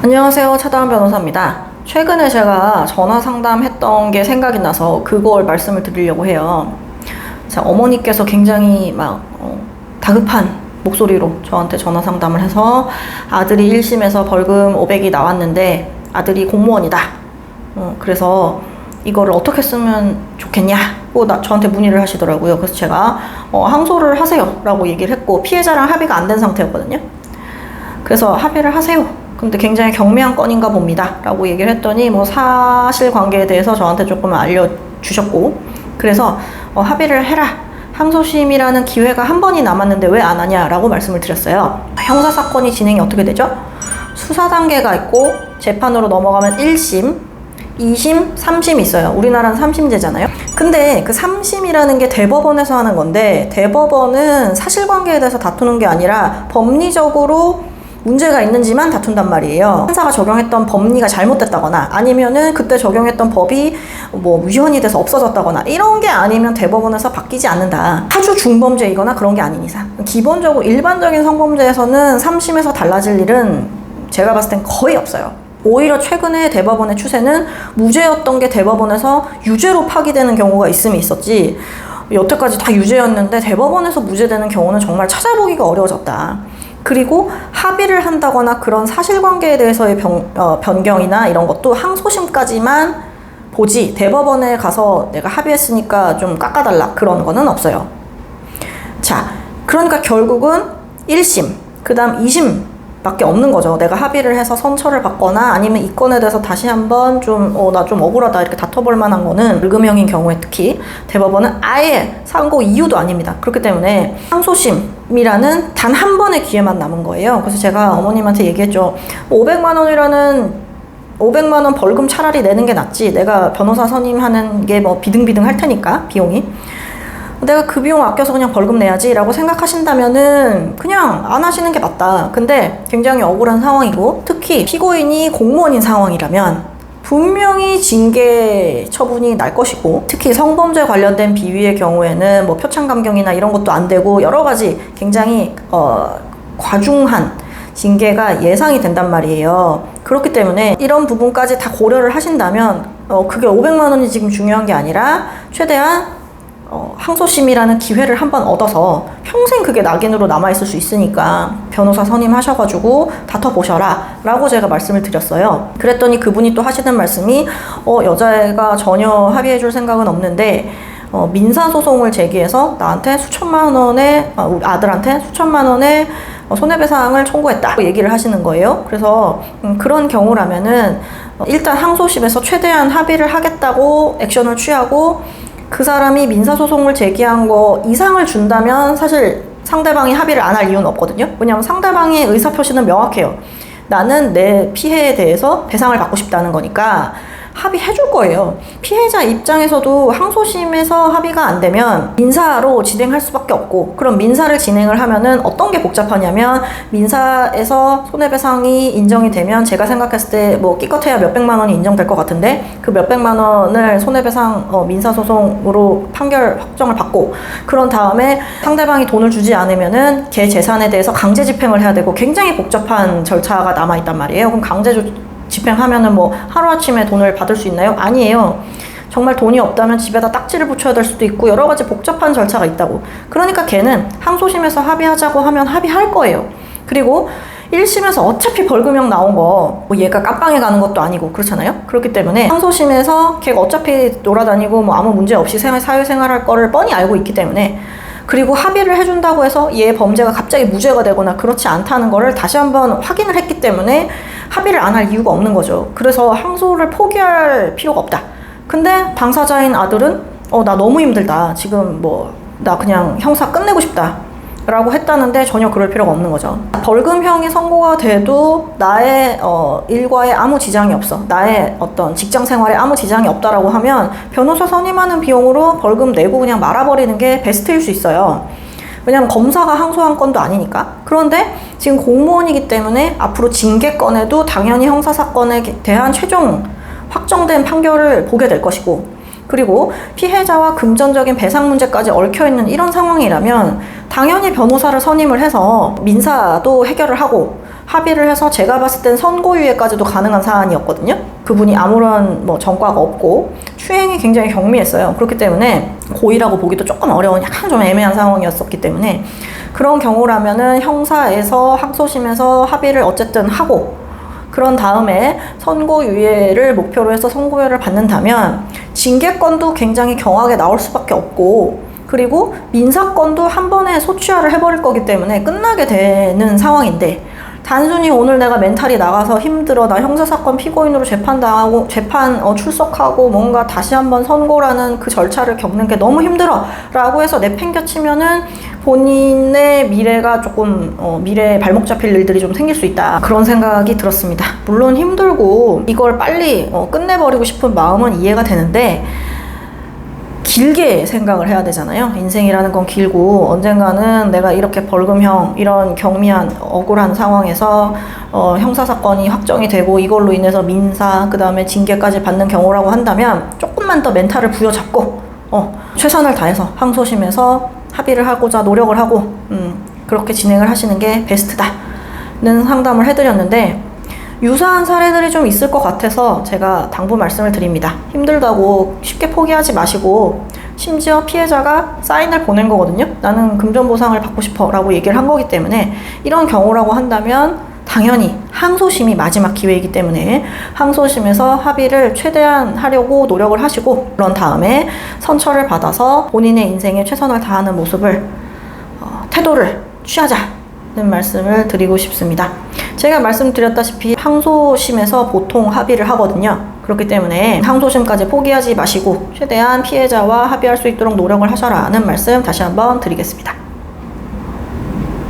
안녕하세요. 차다은 변호사입니다. 최근에 제가 전화 상담했던 게 생각이 나서 그걸 말씀을 드리려고 해요. 자, 어머니께서 굉장히 다급한 목소리로 저한테 전화 상담을 해서 아들이 1심에서 벌금 500이 나왔는데 아들이 공무원이다. 그래서 이거를 어떻게 쓰면 좋겠냐고 저한테 문의를 하시더라고요. 그래서 제가 항소를 하세요 라고 얘기를 했고, 피해자랑 합의가 안 된 상태였거든요. 그래서 합의를 하세요. 근데 굉장히 경미한 건인가 봅니다 라고 얘기를 했더니 사실관계에 대해서 저한테 조금 알려주셨고, 그래서 합의를 해라, 항소심이라는 기회가 한 번이 남았는데 왜 안 하냐 라고 말씀을 드렸어요. 형사사건이 진행이 어떻게 되죠? 수사 단계가 있고 재판으로 넘어가면 1심, 2심, 3심이 있어요. 우리나라는 3심제잖아요. 근데 그 3심이라는 게 대법원에서 하는 건데, 대법원은 사실관계에 대해서 다투는 게 아니라 법리적으로 문제가 있는지만 다툰단 말이에요. 판사가 적용했던 법리가 잘못됐다거나 아니면은 그때 적용했던 법이 위헌이 돼서 없어졌다거나 이런 게 아니면 대법원에서 바뀌지 않는다. 아주 중범죄이거나 그런 게 아닌 이상. 기본적으로 일반적인 성범죄에서는 3심에서 달라질 일은 제가 봤을 땐 거의 없어요. 오히려 최근에 대법원의 추세는 무죄였던 게 대법원에서 유죄로 파기되는 경우가 있으면 있었지, 여태까지 다 유죄였는데 대법원에서 무죄되는 경우는 정말 찾아보기가 어려워졌다. 그리고 합의를 한다거나 그런 사실관계에 대해서의 변경이나 이런 것도 항소심까지만 보지, 대법원에 가서 내가 합의했으니까 좀 깎아달라 그런 거는 없어요. 자, 그러니까 결국은 1심, 그 다음 2심 밖에 없는 거죠. 내가 합의를 해서 선처를 받거나 아니면 이 건에 대해서 다시 한번 나 좀 억울하다 이렇게 다퉈볼 만한 거는 벌금형인 경우에 특히 대법원은 아예 상고 이유도 아닙니다. 그렇기 때문에 항소심이라는 단 한 번의 기회만 남은 거예요. 그래서 제가 어머님한테 얘기했죠. 500만 원 벌금 차라리 내는 게 낫지, 내가 변호사 선임하는 게 비등비등 할 테니까 비용이, 내가 그 비용 아껴서 그냥 벌금 내야지 라고 생각하신다면은 그냥 안 하시는 게 맞다. 근데 굉장히 억울한 상황이고, 특히 피고인이 공무원인 상황이라면 분명히 징계 처분이 날 것이고, 특히 성범죄 관련된 비위의 경우에는 표창 감경이나 이런 것도 안 되고 여러 가지 굉장히 과중한 징계가 예상이 된단 말이에요. 그렇기 때문에 이런 부분까지 다 고려를 하신다면 그게 500만 원이 지금 중요한 게 아니라 최대한 항소심이라는 기회를 한번 얻어서 평생 그게 낙인으로 남아있을 수 있으니까 변호사 선임하셔가지고 다퉈보셔라 라고 제가 말씀을 드렸어요. 그랬더니 그분이 또 하시는 말씀이 여자애가 전혀 합의해줄 생각은 없는데 민사소송을 제기해서 나한테 수천만 원의 우리 아들한테 수천만 원의 손해배상을 청구했다 얘기를 하시는 거예요. 그래서 그런 경우라면은 일단 항소심에서 최대한 합의를 하겠다고 액션을 취하고, 그 사람이 민사소송을 제기한 거 이상을 준다면 사실 상대방이 합의를 안 할 이유는 없거든요. 왜냐하면 상대방의 의사표시는 명확해요. 나는 내 피해에 대해서 배상을 받고 싶다는 거니까 합의해 줄 거예요. 피해자 입장에서도 항소심에서 합의가 안 되면 민사로 진행할 수밖에 없고, 그럼 민사를 진행을 하면은 어떤 게 복잡하냐면, 민사에서 손해배상이 인정이 되면 제가 생각했을 때 끼껏해야 몇백만 원이 인정될 것 같은데, 그 몇백만 원을 손해배상 민사소송으로 판결 확정을 받고, 그런 다음에 상대방이 돈을 주지 않으면은 걔 재산에 대해서 강제 집행을 해야 되고 굉장히 복잡한 절차가 남아있단 말이에요. 그럼 강제 집행하면은 하루아침에 돈을 받을 수 있나요? 아니에요. 정말 돈이 없다면 집에다 딱지를 붙여야 될 수도 있고 여러 가지 복잡한 절차가 있다고. 그러니까 걔는 항소심에서 합의하자고 하면 합의할 거예요. 그리고 1심에서 어차피 벌금형 나온 거 얘가 깜빵에 가는 것도 아니고 그렇잖아요. 그렇기 때문에 항소심에서 걔가 어차피 돌아다니고 아무 문제 없이 사회생활할 거를 뻔히 알고 있기 때문에, 그리고 합의를 해준다고 해서 얘 범죄가 갑자기 무죄가 되거나 그렇지 않다는 거를 다시 한번 확인을 했기 때문에 합의를 안 할 이유가 없는 거죠. 그래서 항소를 포기할 필요가 없다. 근데 당사자인 아들은 나 너무 힘들다, 지금 나 그냥 형사 끝내고 싶다 라고 했다는데 전혀 그럴 필요가 없는 거죠. 벌금형이 선고가 돼도 나의 일과에 아무 지장이 없어, 나의 어떤 직장 생활에 아무 지장이 없다라고 하면 변호사 선임하는 비용으로 벌금 내고 그냥 말아버리는 게 베스트일 수 있어요. 왜냐면 검사가 항소한 건도 아니니까. 그런데 지금 공무원이기 때문에 앞으로 징계건에도 당연히 형사사건에 대한 최종 확정된 판결을 보게 될 것이고, 그리고 피해자와 금전적인 배상 문제까지 얽혀있는 이런 상황이라면 당연히 변호사를 선임을 해서 민사도 해결을 하고 합의를 해서 제가 봤을 땐 선고유예까지도 가능한 사안이었거든요. 그분이 아무런 뭐 전과가 없고 추행이 굉장히 경미했어요. 그렇기 때문에 고의라고 보기도 조금 어려운 약간 좀 애매한 상황이었었기 때문에 그런 경우라면은 형사에서 항소심에서 합의를 어쨌든 하고 그런 다음에 선고유예를 목표로 해서 선고유예를 받는다면 징계권도 굉장히 경하게 나올 수밖에 없고 그리고 민사권도 한 번에 소취하를 해버릴 거기 때문에 끝나게 되는 상황인데 단순히 오늘 내가 멘탈이 나가서 힘들어 나 형사사건 피고인으로 재판당하고 출석하고 뭔가 다시 한번 선고라는 그 절차를 겪는 게 너무 힘들어 라고 해서 내팽겨치면은 본인의 미래가 조금 미래에 발목 잡힐 일들이 좀 생길 수 있다 그런 생각이 들었습니다. 물론 힘들고 이걸 빨리 끝내버리고 싶은 마음은 이해가 되는데 길게 생각을 해야 되잖아요. 인생이라는 건 길고 언젠가는 내가 이렇게 벌금형 이런 경미한 억울한 상황에서 형사사건이 확정이 되고 이걸로 인해서 민사 그 다음에 징계까지 받는 경우라고 한다면 조금만 더 멘탈을 부여잡고 최선을 다해서 항소심에서 합의를 하고자 노력을 하고 그렇게 진행을 하시는 게 베스트다는 상담을 해드렸는데 유사한 사례들이 좀 있을 것 같아서 제가 당부 말씀을 드립니다. 힘들다고 쉽게 포기하지 마시고 심지어 피해자가 사인을 보낸 거거든요. 나는 금전보상을 받고 싶어 라고 얘기를 한 거기 때문에 이런 경우라고 한다면 당연히 항소심이 마지막 기회이기 때문에 항소심에서 합의를 최대한 하려고 노력을 하시고 그런 다음에 선처를 받아서 본인의 인생에 최선을 다하는 모습을 태도를 취하자는 말씀을 드리고 싶습니다. 제가 말씀드렸다시피 항소심에서 보통 합의를 하거든요. 그렇기 때문에 항소심까지 포기하지 마시고 최대한 피해자와 합의할 수 있도록 노력을 하셔라는 말씀 다시 한번 드리겠습니다.